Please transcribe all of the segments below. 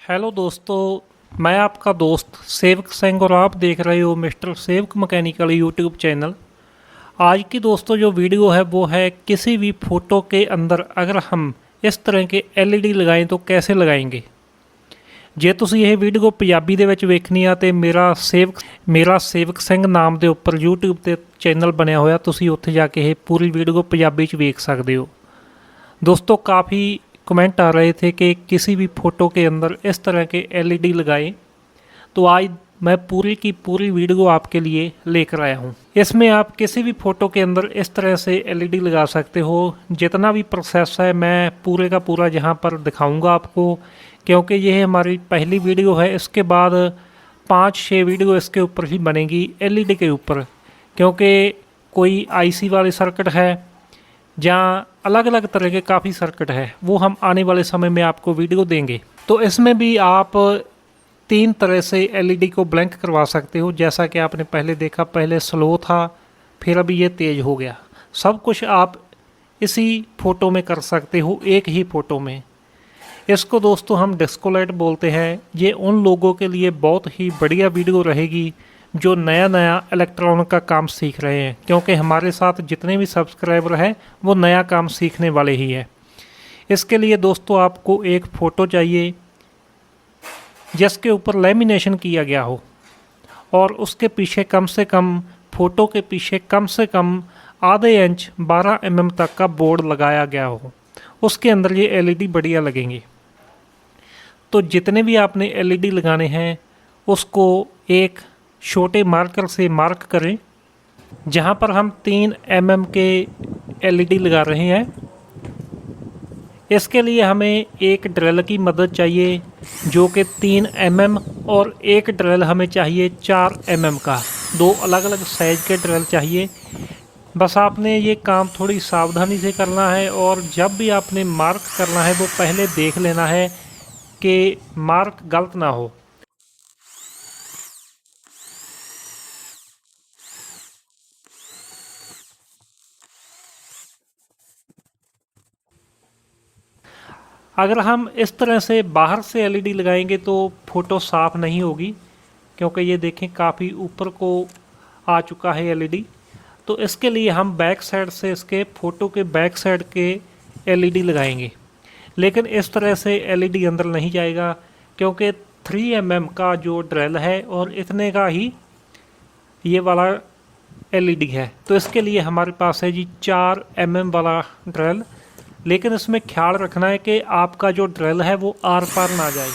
Hello दोस्तों, मैं आपका दोस्त सेवक सिंह और आप देख रहे हो मिस्टर सेवक मैकेनिकल यूट्यूब चैनल। आज की दोस्तों जो वीडियो है वो है किसी भी फ़ोटो के अंदर अगर हम इस तरह के एलईडी लगाएं तो कैसे लगाएंगे। ਜੇ ਤੁਸੀਂ ਇਹ ਵੀਡੀਓ ਪੰਜਾਬੀ ਦੇ ਵਿੱਚ ਵੇਖਣੀ ਆ ਤੇ ਮੇਰਾ ਸੇਵਕ ਸਿੰਘ ਨਾਮ ਦੇ ਉੱਪਰ YouTube ਤੇ ਚੈਨਲ ਬਣਿਆ ਹੋਇਆ, ਤੁਸੀਂ ਉੱਥੇ ਜਾ ਕੇ ਇਹ ਪੂਰੀ ਵੀਡੀਓ ਪੰਜਾਬੀ 'ਚ ਵੇਖ ਸਕਦੇ ਹੋ। दोस्तों काफ़ी कमेंट आ रहे थे कि किसी भी फ़ोटो के अंदर इस तरह के एलईडी लगाएं, तो आज मैं पूरी की पूरी वीडियो आपके लिए लेकर आया हूं। इसमें आप किसी भी फ़ोटो के अंदर इस तरह से एलईडी लगा सकते हो। जितना भी प्रोसेस है मैं पूरे का पूरा यहाँ पर दिखाऊंगा आपको, क्योंकि ये हमारी पहली वीडियो है। इसके बाद 5-6 वीडियो इसके ऊपर ही बनेगी एलईडी के ऊपर, क्योंकि कोई आईसी वाले सर्किट है जहाँ अलग अलग तरह के काफ़ी सर्किट है, वो हम आने वाले समय में आपको वीडियो देंगे। तो इसमें भी आप 3 तरह से एलईडी को ब्लैंक करवा सकते हो। जैसा कि आपने पहले देखा, पहले स्लो था, फिर अभी ये तेज़ हो गया। सब कुछ आप इसी फ़ोटो में कर सकते हो, एक ही फ़ोटो में। इसको दोस्तों हम डिस्को लाइट बोलते हैं। ये उन लोगों के लिए बहुत ही बढ़िया वीडियो रहेगी जो नया नया इलेक्ट्रॉनिक का काम सीख रहे हैं, क्योंकि हमारे साथ जितने भी सब्सक्राइबर हैं वो नया काम सीखने वाले ही हैं। इसके लिए दोस्तों आपको एक फ़ोटो चाहिए जिसके ऊपर लेमिनेशन किया गया हो, और उसके पीछे कम से कम फ़ोटो के पीछे कम से कम आधे इंच 12 mm तक का बोर्ड लगाया गया हो। उसके अंदर ये एलईडी बढ़िया लगेंगे। तो जितने भी आपने एलईडी लगाने हैं उसको एक छोटे मार्कर से मार्क करें। जहाँ पर हम 3 mm के एलईडी लगा रहे हैं, इसके लिए हमें एक ड्रिल की मदद चाहिए जो कि 3 mm, और एक ड्रिल हमें चाहिए 4 mm का। 2 अलग अलग साइज़ के ड्रिल चाहिए। बस आपने ये काम थोड़ी सावधानी से करना है, और जब भी आपने मार्क करना है वो पहले देख लेना है कि मार्क गलत ना हो। अगर हम इस तरह से बाहर से एलईडी लगाएंगे तो फ़ोटो साफ़ नहीं होगी, क्योंकि ये देखें काफ़ी ऊपर को आ चुका है एलईडी। तो इसके लिए हम बैक साइड से इसके फ़ोटो के बैक साइड के एलईडी लगाएंगे। लेकिन इस तरह से एलईडी अंदर नहीं जाएगा, क्योंकि 3 mm का जो ड्रिल है और इतने का ही ये वाला एलईडी है। तो इसके लिए हमारे पास है जी 4 mm वाला ड्रिल। लेकिन इसमें ख्याल रखना है कि आपका जो ड्रिल है वो आर पार ना जाए,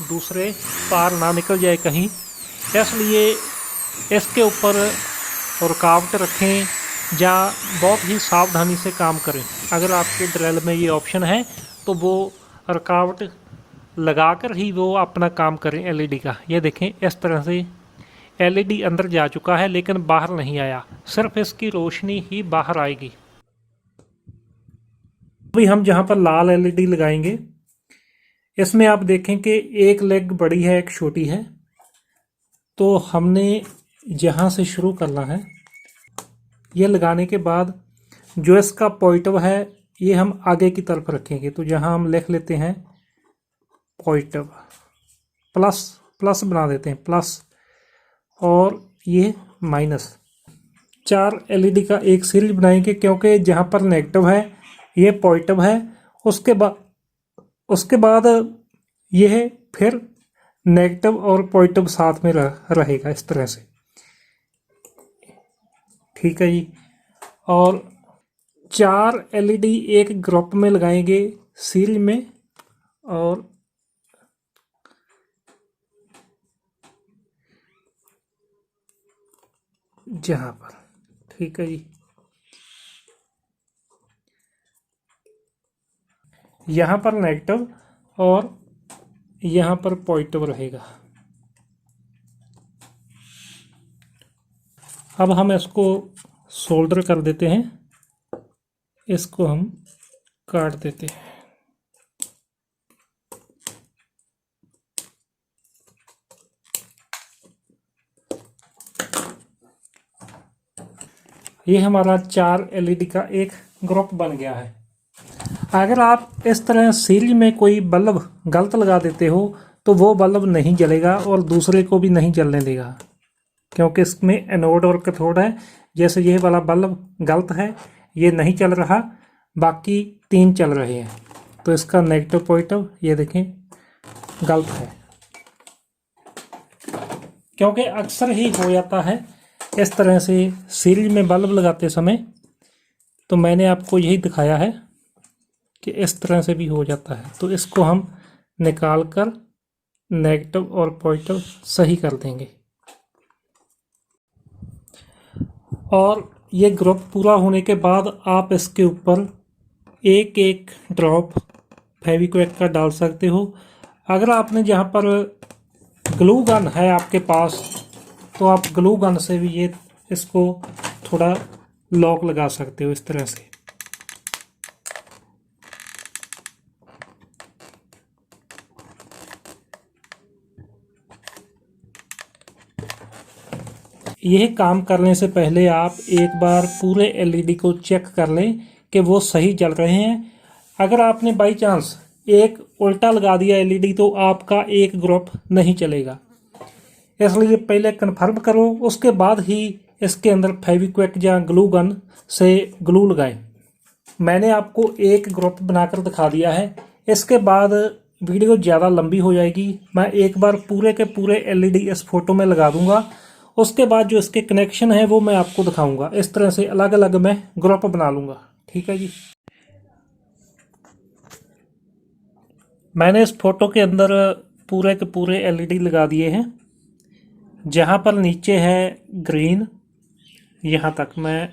दूसरे पार ना निकल जाए कहीं। इसलिए इसके ऊपर रुकावट रखें या बहुत ही सावधानी से काम करें। अगर आपके ड्रिल में ये ऑप्शन है तो वो रुकावट लगाकर ही वो अपना काम करें एलईडी का। ये देखें इस तरह से एलईडी अंदर जा चुका है, लेकिन बाहर नहीं आया, सिर्फ इसकी रोशनी ही बाहर आएगी। अभी हम जहाँ पर लाल एलईडी लगाएंगे, इसमें आप देखें कि एक लेग बड़ी है, एक छोटी है। तो हमने जहाँ से शुरू करना है, ये लगाने के बाद जो इसका पॉजिटिव है ये हम आगे की तरफ रखेंगे। तो जहाँ हम लिख लेते हैं पॉजिटिव, प्लस प्लस बना देते हैं प्लस, और ये माइनस। 4 एलईडी का एक सीरीज बनाएंगे, क्योंकि जहाँ पर नेगेटिव है ये पॉजिटिव है, उसके बाद ये फिर नेगेटिव और पॉजिटिव साथ में रहेगा इस तरह से। ठीक है जी। और 4 एलईडी एक ग्रुप में लगाएंगे सीरीज में, और जहाँ पर, ठीक है जी, यहाँ पर नेगेटिव और यहाँ पर पॉजिटिव रहेगा। अब हम इसको सोल्डर कर देते हैं, इसको हम काट देते हैं। ये हमारा 4 एलईडी का एक ग्रुप बन गया है। अगर आप इस तरह सीरीज में कोई बल्ब गलत लगा देते हो तो वो बल्ब नहीं जलेगा और दूसरे को भी नहीं जलने देगा, क्योंकि इसमें एनोड और कैथोड है। जैसे ये वाला बल्ब गलत है, ये नहीं चल रहा, बाकी 3 चल रहे हैं, तो इसका नेगेटिव पॉजिटिव ये देखें गलत है। क्योंकि अक्सर ही हो जाता है इस तरह से सीरीज में बल्ब लगाते समय, तो मैंने आपको यही दिखाया है कि इस तरह से भी हो जाता है। तो इसको हम निकाल कर नेगेटिव और पॉजिटिव सही कर देंगे। और ये ग्रुप पूरा होने के बाद आप इसके ऊपर एक एक ड्रॉप फेविक्विक का डाल सकते हो। अगर आपने जहाँ पर ग्लू गन है आपके पास, तो आप ग्लू गन से भी ये इसको थोड़ा लॉक लगा सकते हो इस तरह से। यह काम करने से पहले आप एक बार पूरे एलईडी को चेक कर लें कि वो सही जल रहे हैं। अगर आपने बाई चांस एक उल्टा लगा दिया एलईडी, तो आपका एक ग्रुप नहीं चलेगा। इसलिए पहले कन्फर्म करो, उसके बाद ही इसके अंदर फेविक्विक या ग्लू गन से ग्लू लगाएं। मैंने आपको एक ग्रुप बनाकर दिखा दिया है। इसके बाद वीडियो ज़्यादा लंबी हो जाएगी। मैं एक बार पूरे के पूरे एलईडी इस फोटो में लगा दूंगा, उसके बाद जो इसके कनेक्शन है वो मैं आपको दिखाऊंगा। इस तरह से अलग अलग मैं ग्रुप बना लूँगा। ठीक है जी। मैंने इस फोटो के अंदर पूरे के पूरे एलईडी लगा दिए हैं। जहाँ पर नीचे है ग्रीन, यहाँ तक मैं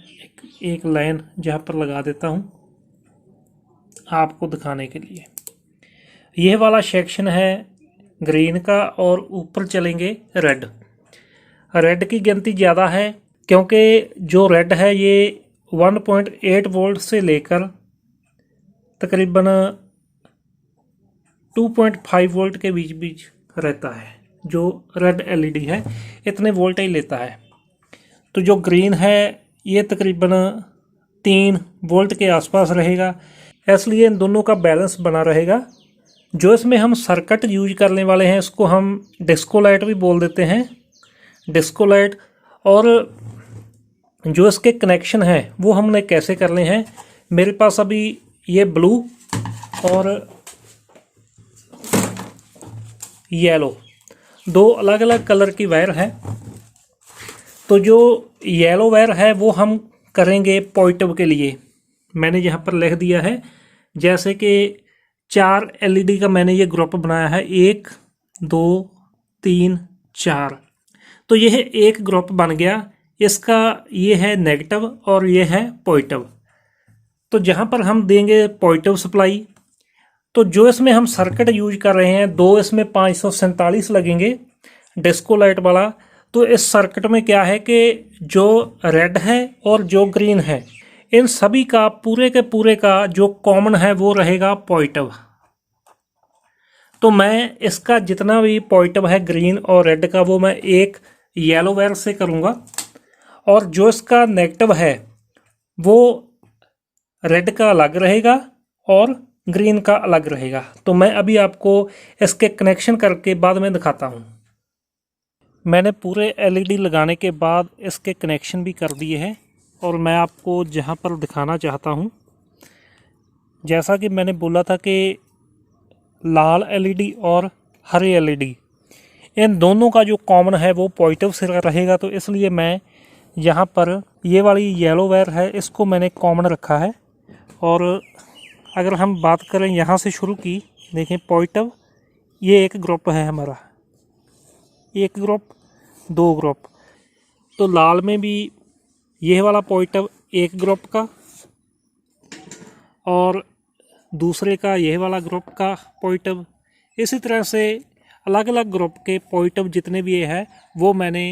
एक लाइन जहाँ पर लगा देता हूँ आपको दिखाने के लिए। यह वाला सेक्शन है ग्रीन का, और ऊपर चलेंगे रेड। रेड की गिनती ज़्यादा है, क्योंकि जो रेड है ये 1.8 वोल्ट से लेकर तकरीबन 2.5 वोल्ट के बीच बीच रहता है। जो रेड एलईडी है इतने वोल्टेज लेता है। तो जो ग्रीन है ये तकरीबन 3 वोल्ट के आसपास रहेगा। इसलिए इन दोनों का बैलेंस बना रहेगा। जो इसमें हम सर्किट यूज करने वाले हैं इसको हम डिस्को लाइट भी बोल देते हैं, डिस्को लाइट। और जो इसके कनेक्शन है वो हमने कैसे करने हैं, मेरे पास अभी ये ब्लू और येलो 2 अलग अलग कलर की वायर है। तो जो येलो वायर है वो हम करेंगे पॉजिटिव के लिए। मैंने यहाँ पर लिख दिया है, जैसे कि 4 एलईडी का मैंने ये ग्रुप बनाया है, 1 2 3 4। तो यह एक ग्रुप बन गया। इसका ये है नेगेटिव और ये है पॉजिटिव। तो जहाँ पर हम देंगे पॉजिटिव सप्लाई, तो जो इसमें हम सर्किट यूज कर रहे हैं 2 इसमें 547 लगेंगे डिस्को लाइट वाला। तो इस सर्किट में क्या है कि जो रेड है और जो ग्रीन है इन सभी का पूरे के पूरे का जो कॉमन है वो रहेगा पॉजिटिव। तो मैं इसका जितना भी पॉजिटिव है ग्रीन और रेड का वो मैं एक येलो वायर से करूँगा, और जो इसका नेगेटिव है वो रेड का अलग रहेगा और ग्रीन का अलग रहेगा। तो मैं अभी आपको इसके कनेक्शन करके बाद में दिखाता हूँ। मैंने पूरे एलईडी लगाने के बाद इसके कनेक्शन भी कर दिए हैं, और मैं आपको जहाँ पर दिखाना चाहता हूँ, जैसा कि मैंने बोला था कि लाल एलईडी और हरे एलईडी इन दोनों का जो कॉमन है वो पॉजिटिव से रहेगा। तो इसलिए मैं यहाँ पर ये वाली येलो वायर है इसको मैंने कॉमन रखा है। और अगर हम बात करें यहाँ से शुरू की, देखें पॉजिटिव ये एक ग्रुप है हमारा, एक ग्रुप 2 ग्रुप। तो लाल में भी यह वाला पॉजिटिव एक ग्रुप का, और दूसरे का यह वाला ग्रुप का पॉजिटिव। इसी तरह से अलग अलग ग्रुप के पॉजिटिव जितने भी ये है वो मैंने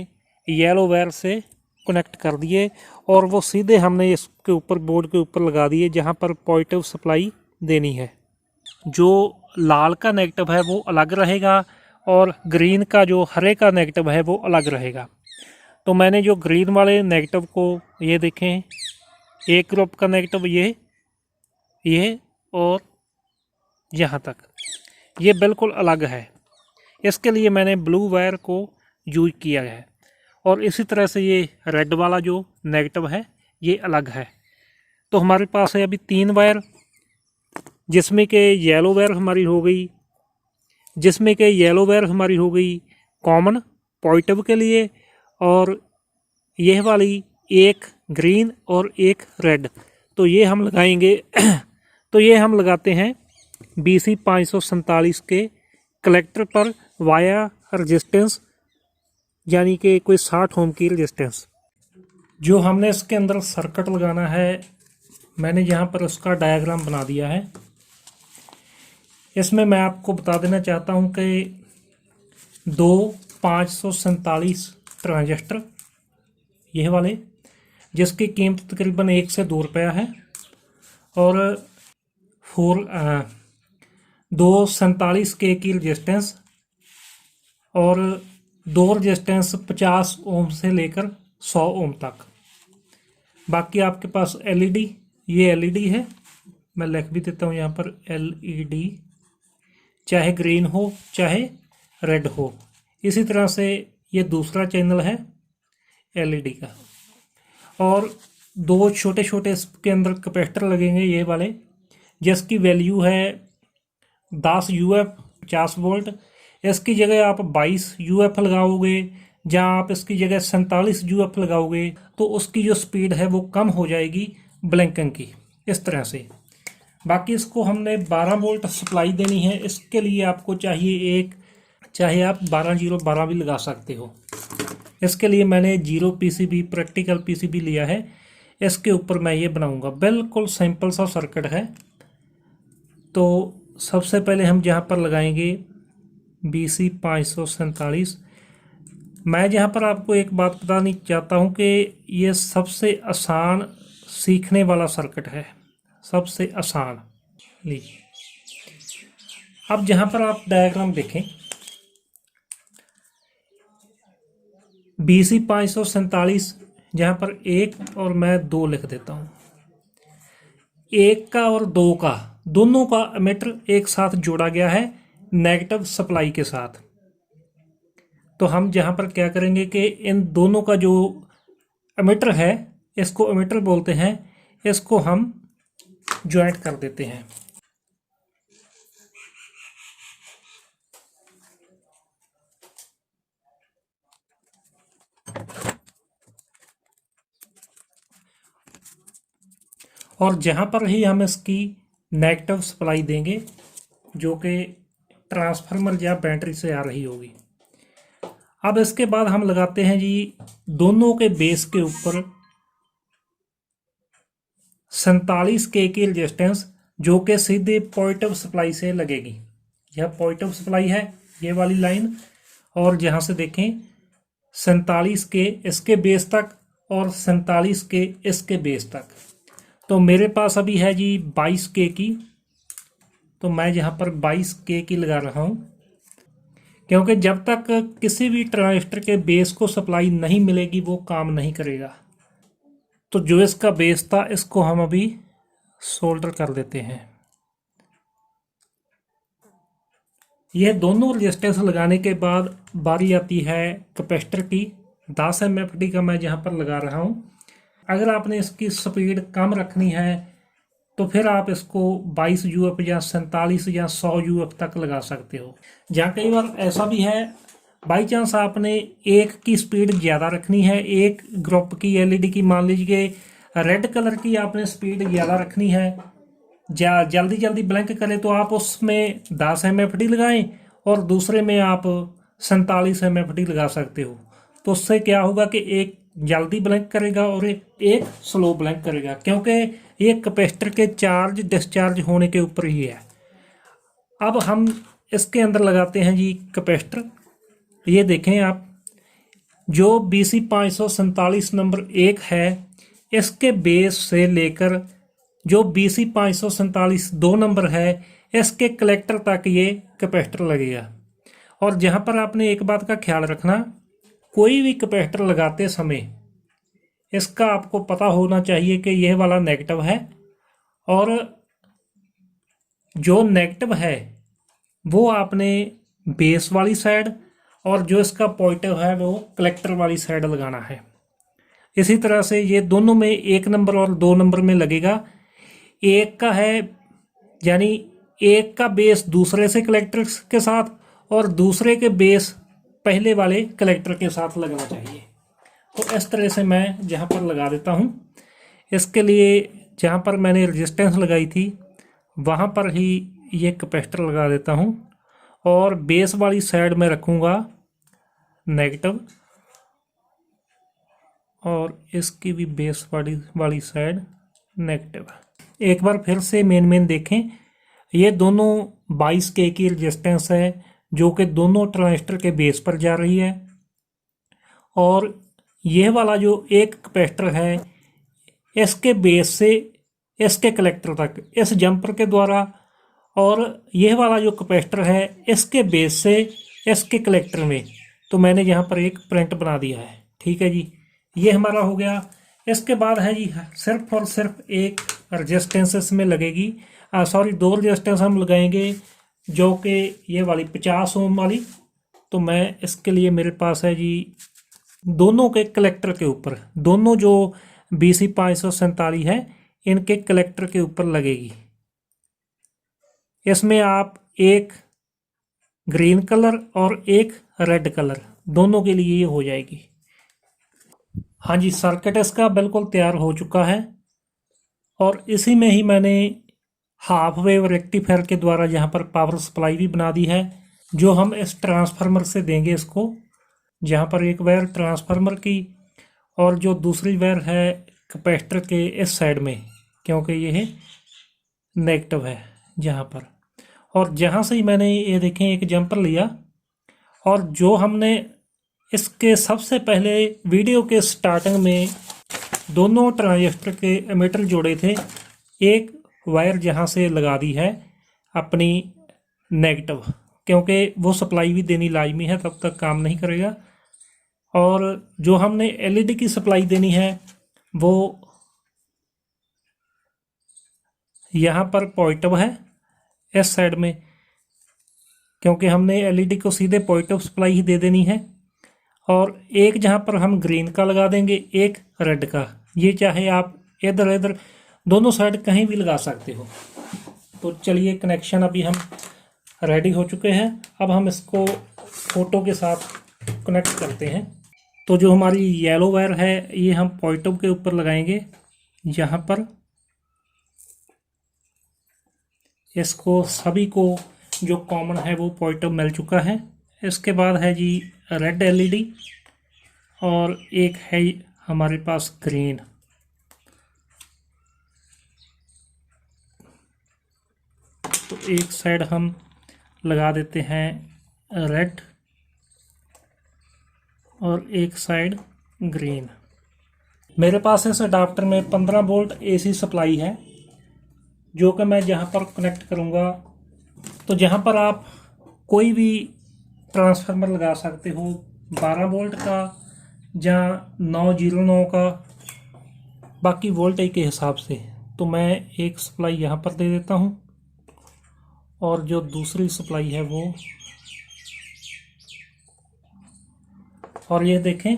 येलो वायर से कनेक्ट कर दिए, और वो सीधे हमने इसके ऊपर बोर्ड के ऊपर लगा दिए जहाँ पर पॉजिटिव सप्लाई देनी है। जो लाल का नेगेटिव है वो अलग रहेगा, और ग्रीन का जो हरे का नेगेटिव है वो अलग रहेगा। तो मैंने जो ग्रीन वाले नेगेटिव को ये देखें, एक ग्रुप का नेगेटिव ये और यहाँ तक ये बिल्कुल अलग है, इसके लिए मैंने ब्लू वायर को यूज किया है। और इसी तरह से ये रेड वाला जो नेगेटिव है ये अलग है। तो हमारे पास है अभी 3 वायर, जिसमें कि येलो वायर हमारी हो गई, कॉमन पॉजिटिव के लिए, और यह वाली एक ग्रीन और एक रेड। तो ये हम लगाएंगे तो ये हम लगाते हैं BC 547 के कलेक्टर पर वाया रेजिस्टेंस, यानी कि कोई 60 ओम की रेजिस्टेंस। जो हमने इसके अंदर सर्किट लगाना है, मैंने यहाँ पर उसका डायग्राम बना दिया है। इसमें मैं आपको बता देना चाहता हूँ कि 2 547 ट्रांजिस्टर यह वाले, जिसकी कीमत तकरीबन 1 से 2 रुपया है, और 247 के की रजिस्टेंस, और 2 रजिस्टेंस 50 ओम से लेकर 100 ओम तक। बाकी आपके पास LED, ये LED है, मैं लिख भी देता हूँ यहाँ पर LED, चाहे ग्रीन हो चाहे रेड हो। इसी तरह से ये दूसरा चैनल है LED का, और 2 छोटे छोटे इसके अंदर कैपेसिटर लगेंगे ये वाले, जिसकी वैल्यू है 10 UF 50 वोल्ट। इसकी जगह आप 22 UF लगाओगे, जहाँ आप इसकी जगह 47 UF लगाओगे तो उसकी जो स्पीड है वो कम हो जाएगी ब्लिंकिंग की, इस तरह से। बाकी इसको हमने 12 वोल्ट सप्लाई देनी है। इसके लिए आपको चाहिए एक, चाहे आप 12-0-12 भी लगा सकते हो। इसके लिए मैंने 0 PCB प्रैक्टिकल PCB लिया है, इसके ऊपर मैं ये बनाऊंगा। बिल्कुल सिंपल सा सर्किट है। तो सबसे पहले हम जहाँ पर लगाएंगे BC 547। मैं जहाँ पर आपको एक बात बतानी चाहता हूँ कि ये सबसे आसान सीखने वाला सर्किट है, सबसे आसान। लीजिए, अब जहाँ पर आप डायग्राम देखें, BC 547 जहाँ पर 1 और मैं 2 लिख देता हूँ, 1 का और 2 का दोनों का एमिटर एक साथ जोड़ा गया है नेगेटिव सप्लाई के साथ। तो हम जहाँ पर क्या करेंगे कि इन दोनों का जो एमिटर है, इसको एमिटर बोलते हैं, इसको हम ज्वाइंट कर देते हैं। और जहाँ पर ही हम इसकी नेगेटिव सप्लाई देंगे, जो कि ट्रांसफार्मर या बैटरी से आ रही होगी। अब इसके बाद हम लगाते हैं जी दोनों के बेस के ऊपर 47 के की रेजिस्टेंस, जो कि सीधे पॉजिटिव सप्लाई से लगेगी। यह पॉजिटिव सप्लाई है, ये वाली लाइन, और जहाँ से देखें 47 के इसके बेस तक और 47 के इसके बेस तक। तो मेरे पास अभी है जी 22 के की, तो मैं यहाँ पर 22 के की लगा रहा हूँ, क्योंकि जब तक किसी भी ट्रांजिस्टर के बेस को सप्लाई नहीं मिलेगी वो काम नहीं करेगा। तो जो इसका बेस था इसको हम अभी सोल्डर कर देते हैं। यह दोनों रेजिस्टेंस लगाने के बाद बारी आती है कैपेसिटर की। 10 MFD का मैं यहाँ पर लगा रहा हूँ। अगर आपने इसकी स्पीड कम रखनी है तो फिर आप इसको 22 UF या 47 या 100 UF तक लगा सकते हो। जहाँ कई बार ऐसा भी है, बाई चांस आपने एक की स्पीड ज़्यादा रखनी है, एक ग्रुप की LED की, मान लीजिए रेड कलर की आपने स्पीड ज़्यादा रखनी है, जल्दी जल्दी ब्लैंक करे, तो आप उसमें 10 MFD लगाएं और दूसरे में आप 47 MFD लगा सकते हो। तो उससे क्या होगा कि एक जल्दी ब्लैंक करेगा और एक स्लो ब्लैंक करेगा, क्योंकि ये कैपेसिटर के चार्ज डिस्चार्ज होने के ऊपर ही है। अब हम इसके अंदर लगाते हैं जी कैपेसिटर। ये देखें आप, जो BC 547 नंबर 1 है, इसके बेस से लेकर जो BC 547 2 नंबर है, इसके कलेक्टर तक ये कैपेसिटर लगेगा। और जहाँ पर आपने एक बात का ख्याल रखना, कोई भी कैपेसिटर लगाते समय इसका आपको पता होना चाहिए कि यह वाला नेगेटिव है, और जो नेगेटिव है वो आपने बेस वाली साइड, और जो इसका पॉजिटिव है वो कलेक्टर वाली साइड लगाना है। इसी तरह से ये दोनों में 1 नंबर और 2 नंबर में लगेगा। एक का है यानी एक का बेस दूसरे से कलेक्टर के साथ और दूसरे के बेस पहले वाले कलेक्टर के साथ लगना चाहिए। तो इस तरह से मैं जहाँ पर लगा देता हूँ। इसके लिए जहाँ पर मैंने रेजिस्टेंस लगाई थी वहाँ पर ही ये कैपेसिटर लगा देता हूँ और बेस वाली साइड में रखूँगा नेगेटिव और इसकी भी बेस वाली साइड नेगेटिव। एक बार फिर से मेन देखें, ये दोनों 22K की रेजिस्टेंस है जो कि दोनों ट्रांजिस्टर के बेस पर जा रही है, और यह वाला जो एक कैपेसिटर है इसके बेस से इसके कलेक्टर तक इस जंपर के द्वारा, और यह वाला जो कैपेसिटर है इसके बेस से इसके कलेक्टर में। तो मैंने यहाँ पर एक प्रिंट बना दिया है। ठीक है जी, ये हमारा हो गया। इसके बाद है जी सिर्फ और सिर्फ एक रेजिस्टेंस इसमें लगेगी, सॉरी 2 रेजिस्टेंस हम लगाएंगे जो कि ये वाली 50 ओम वाली। तो मैं इसके लिए मेरे पास है जी दोनों के कलेक्टर के ऊपर, दोनों जो BC 547 है इनके कलेक्टर के ऊपर लगेगी। इसमें आप एक ग्रीन कलर और एक रेड कलर दोनों के लिए ये हो जाएगी। हाँ जी, सर्किट इसका बिल्कुल तैयार हो चुका है और इसी में ही मैंने हाफ वेव रेक्टिफायर के द्वारा यहाँ पर पावर सप्लाई भी बना दी है जो हम इस ट्रांसफार्मर से देंगे इसको। जहाँ पर एक वायर ट्रांसफार्मर की और जो दूसरी वायर है कैपेसिटर के इस साइड में, क्योंकि ये नेगेटिव है जहाँ पर। और जहाँ से ही मैंने ये देखें एक जंपर लिया और जो हमने इसके सबसे पहले वीडियो के स्टार्टिंग में दोनों ट्रांजिस्टर के एमीटर जोड़े थे, एक वायर जहाँ से लगा दी है अपनी नेगेटिव, क्योंकि वो सप्लाई भी देनी लाजमी है, तब तक काम नहीं करेगा। और जो हमने LED की सप्लाई देनी है वो यहाँ पर पॉजिटिव है इस साइड में, क्योंकि हमने LED को सीधे पॉजिटिव सप्लाई ही दे देनी है। और एक जहाँ पर हम ग्रीन का लगा देंगे, एक रेड का। ये चाहे आप इधर इधर दोनों साइड कहीं भी लगा सकते हो। तो चलिए, कनेक्शन अभी हम रेडी हो चुके हैं। अब हम इसको फोटो के साथ कनेक्ट करते हैं। तो जो हमारी येलो वायर है ये हम पॉजिटिव के ऊपर लगाएंगे यहाँ पर। इसको सभी को जो कॉमन है वो पॉजिटिव मिल चुका है। इसके बाद है जी रेड LED और एक है हमारे पास ग्रीन। तो एक साइड हम लगा देते हैं रेड और एक साइड ग्रीन। मेरे पास इस अडाप्टर में 15 वोल्ट AC सप्लाई है जो कि मैं जहाँ पर कनेक्ट करूँगा। तो जहाँ पर आप कोई भी ट्रांसफार्मर लगा सकते हो, 12 वोल्ट का या 909 का, बाकी वोल्टेज के हिसाब से। तो मैं एक सप्लाई यहाँ पर दे देता हूँ और जो दूसरी सप्लाई है वो, और ये देखें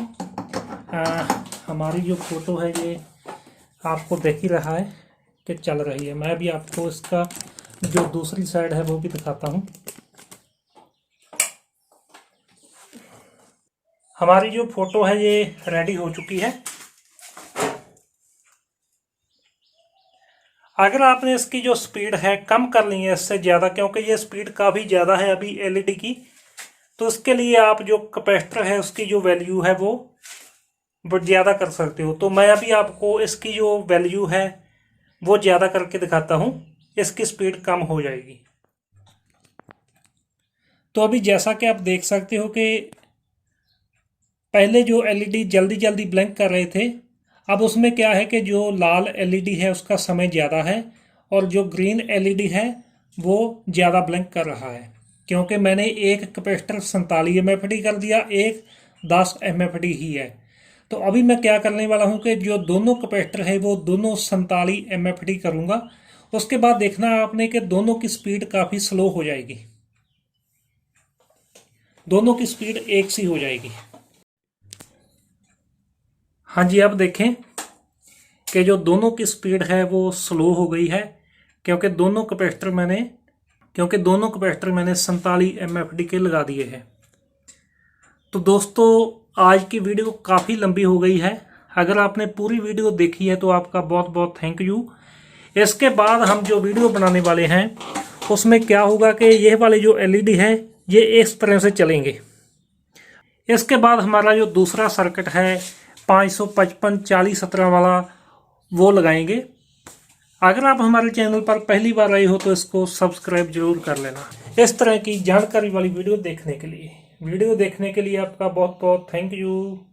हमारी जो फ़ोटो है ये आपको देख ही रहा है कि चल रही है। मैं भी आपको इसका जो दूसरी साइड है वो भी दिखाता हूँ। हमारी जो फ़ोटो है ये रेडी हो चुकी है। अगर आपने इसकी जो स्पीड है कम कर ली है इससे ज़्यादा, क्योंकि ये स्पीड काफ़ी ज़्यादा है अभी LED की, तो इसके लिए आप जो कैपेसिटर है उसकी जो वैल्यू है वो ज़्यादा कर सकते हो। तो मैं अभी आपको इसकी जो वैल्यू है वो ज़्यादा करके दिखाता हूँ, इसकी स्पीड कम हो जाएगी। तो अभी जैसा कि आप देख सकते हो कि पहले जो LED जल्दी जल्दी ब्लिंक कर रहे थे, अब उसमें क्या है कि जो लाल LED है उसका समय ज़्यादा है और जो ग्रीन LED है वो ज़्यादा ब्लिंक कर रहा है, क्योंकि मैंने एक कैपेसिटर 47 MFD कर दिया, एक 10 MFD ही है। तो अभी मैं क्या करने वाला हूँ कि जो दोनों कैपेसिटर है वो दोनों 47 MFD करूँगा। उसके बाद देखना आपने कि दोनों की स्पीड काफ़ी स्लो हो जाएगी। दोनों की स्पीड एक सी हो जाएगी। हाँ जी, अब देखें कि जो दोनों की स्पीड है वो स्लो हो गई है, क्योंकि दोनों कैपेसिटर मैंने 47 MFD के लगा दिए हैं। तो दोस्तों आज की वीडियो काफ़ी लंबी हो गई है। अगर आपने पूरी वीडियो देखी है तो आपका बहुत बहुत थैंक यू। इसके बाद हम जो वीडियो बनाने वाले हैं उसमें क्या होगा कि यह वाले जो LED है ये इस तरह से चलेंगे। इसके बाद हमारा जो दूसरा सर्किट है 555 40 17 वाला वो लगाएंगे। अगर आप हमारे चैनल पर पहली बार आए हो तो इसको सब्सक्राइब जरूर कर लेना। इस तरह की जानकारी वाली वीडियो देखने के लिए आपका बहुत बहुत थैंक यू।